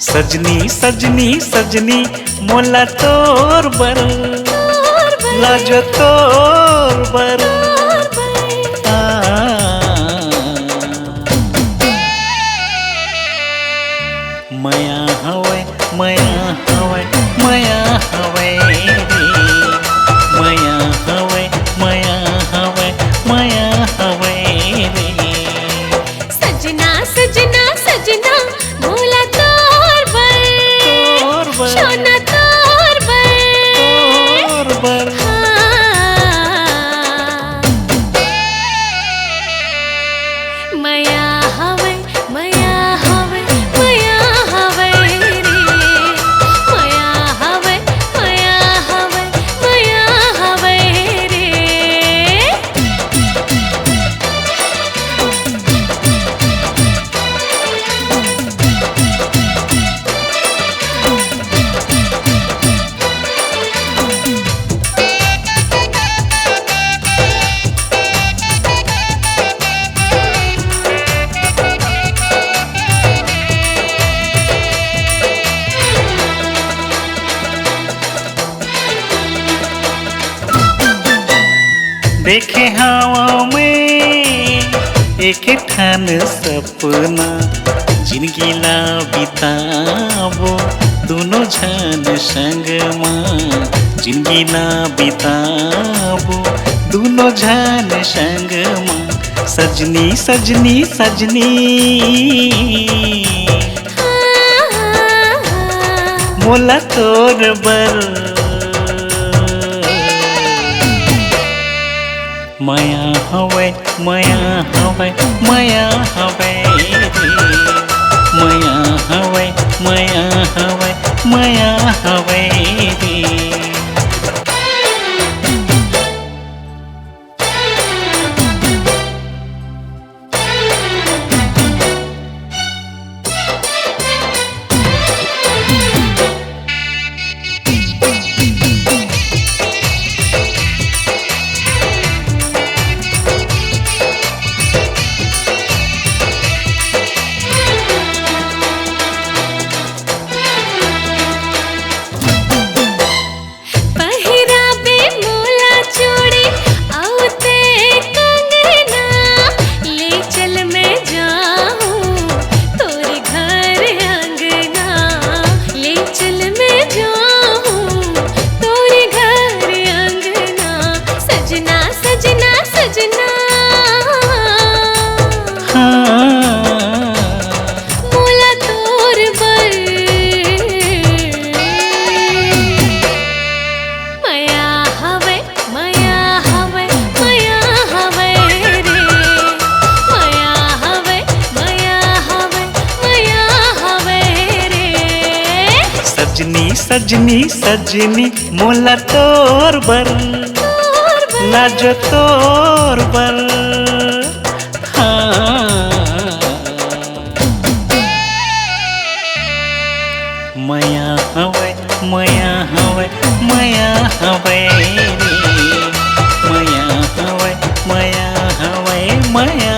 सजनी सजनी सजनी मोला तोर बर लाजो तोर बर मया हवै मया हवै मया हवै रे मया हवै मया हवै मया हवै रे सजना सजना सजना मोला तोर बर सोना तोर बर मया हवै मया हवै मया हवै रे मया हवै मया हवै मया हवै रे देखे हवा में एक ठान सपना जिंदगी ला बिताबो दोनों झन संग मां जिंदगी ला बिताबो दोनों झन संग मां सजनी सजनी सजनी मोला तोर बर मया हवै मया हवै मया हवै रे मया हवै मया हवै मया हवै रे सजनी सजनी सजनी मोला तोर बर लाजो तोर बर मया हवै मया हवै मया हवै रे मया हवै मया हवै मया